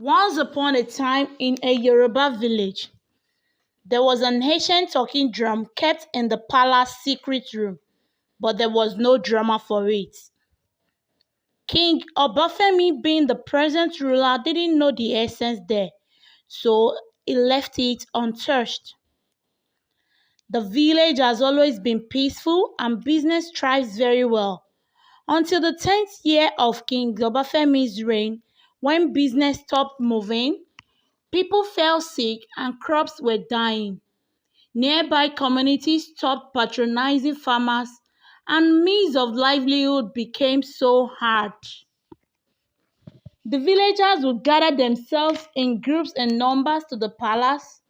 Once upon a time in a Yoruba village, there was an ancient talking drum kept in the palace secret room, but there was no drummer for it. King Obafemi, being the present ruler, didn't know the essence there, so he left it untouched. The village has always been peaceful and business thrives very well until the 10th year of King Obafemi's reign, when business stopped moving, people fell sick and crops were dying. Nearby communities stopped patronizing farmers and means of livelihood became so hard. The villagers would gather themselves in groups and numbers to the palace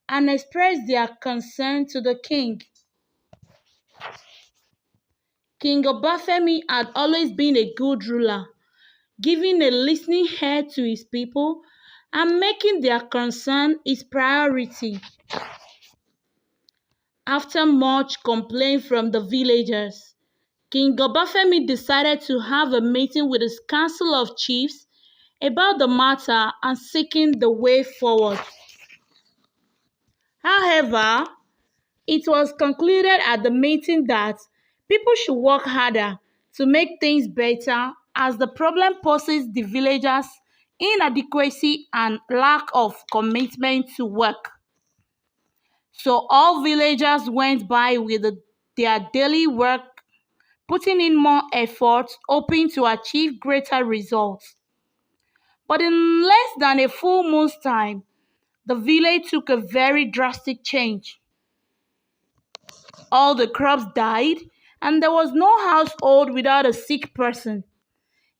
and express their concern to the king. King Obafemi had always been a good ruler, giving a listening ear to his people and making their concern his priority. After much complaint from the villagers, King Obafemi decided to have a meeting with his council of chiefs about the matter and seeking the way forward. However, it was concluded at the meeting that people should work harder to make things better as the problem poses the villagers inadequacy and lack of commitment to work. So all villagers went by with their daily work, putting in more effort, hoping to achieve greater results. But in less than a full moon's time, the village took a very drastic change. All the crops died, and there was no household without a sick person,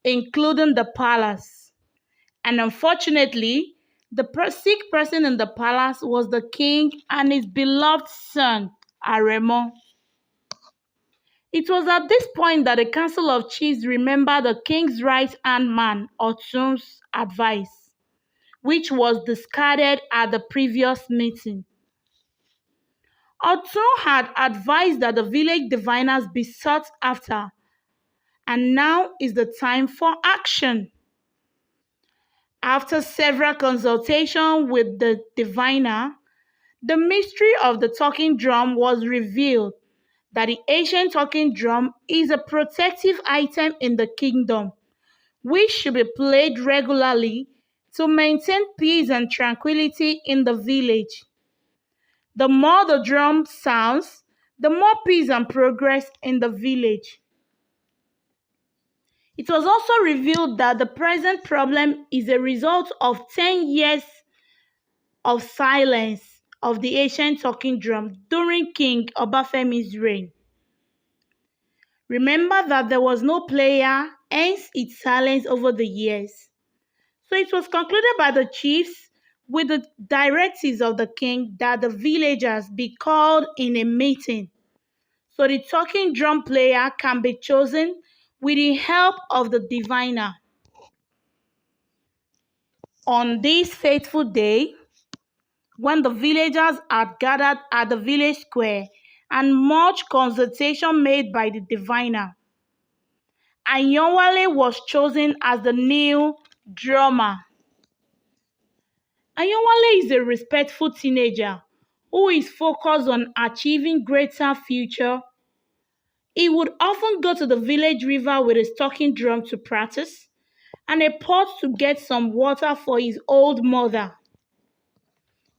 including the palace. And unfortunately, the sick person in the palace was the king and his beloved son, Aremo. It was at this point that the Council of Chiefs remembered the king's right-hand man, Otun's advice, which was discarded at the previous meeting. Otun had advised that the village diviners be sought after, and now is the time for action. After several consultations with the diviner, the mystery of the talking drum was revealed that the ancient talking drum is a protective item in the kingdom, which should be played regularly to maintain peace and tranquility in the village. The more the drum sounds, the more peace and progress in the village. It was also revealed that the present problem is a result of 10 years of silence of the ancient talking drum during King Obafemi's reign. Remember that there was no player, hence its silence over the years. So it was concluded by the chiefs with the directives of the king that the villagers be called in a meeting so the talking drum player can be chosen with the help of the diviner. On this fateful day, when the villagers had gathered at the village square and much consultation made by the diviner, Ayanwale was chosen as the new drummer. Ayanwale is a respectful teenager who is focused on achieving greater future. He would often go to the village river with his talking drum to practice and a pot to get some water for his old mother.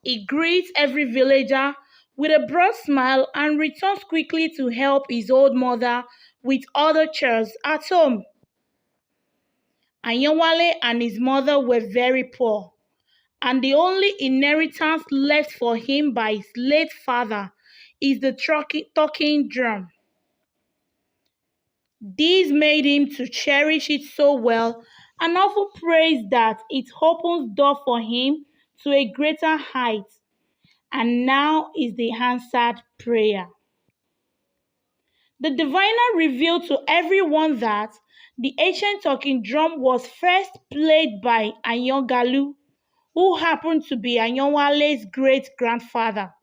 He greets every villager with a broad smile and returns quickly to help his old mother with other chores at home. Ayanwale and his mother were very poor, and the only inheritance left for him by his late father is the talking drum. This made him to cherish it so well and often praise that it opens door for him to a greater height, and now is the answered prayer. The diviner revealed to everyone that the ancient talking drum was first played by Ayangalu, who happened to be Ayanwale's great-grandfather.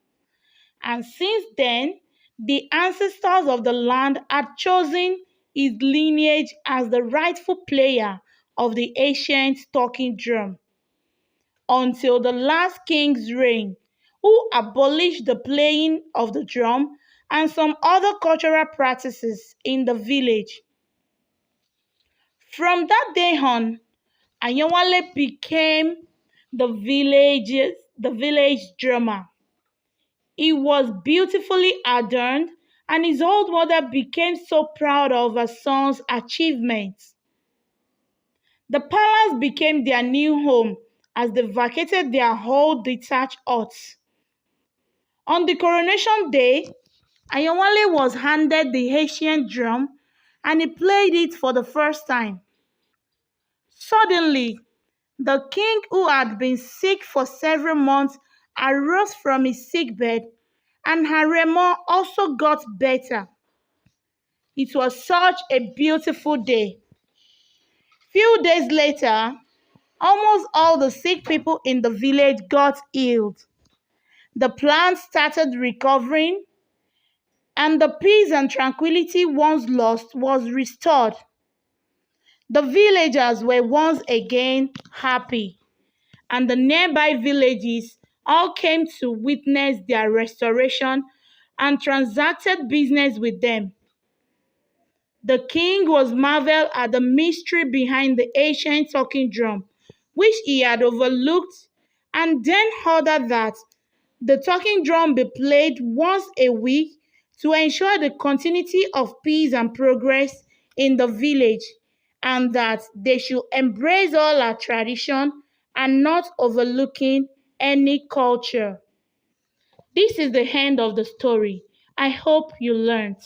And since then, the ancestors of the land had chosen his lineage as the rightful player of the ancient talking drum. until the last king's reign, who abolished the playing of the drum and some other cultural practices in the village. From that day on, Ayanwale became the village drummer. He was beautifully adorned, and his old mother became so proud of her son's achievements. The palace became their new home as they vacated their old detached huts. On the coronation day, Ayanwale was handed the ancient drum and he played it for the first time. Suddenly, the king, who had been sick for several months, arose from his sickbed, and Haremo also got better. It was such a beautiful day. Few days later, almost all the sick people in the village got healed. The plants started recovering, and the peace and tranquility once lost was restored. The villagers were once again happy, and the nearby villages all came to witness their restoration and transacted business with them. The king was marveled at the mystery behind the ancient talking drum, which he had overlooked, and then ordered that the talking drum be played once a week to ensure the continuity of peace and progress in the village, and that they should embrace all our tradition and not overlooking any culture. This is the end of the story. I hope you learned.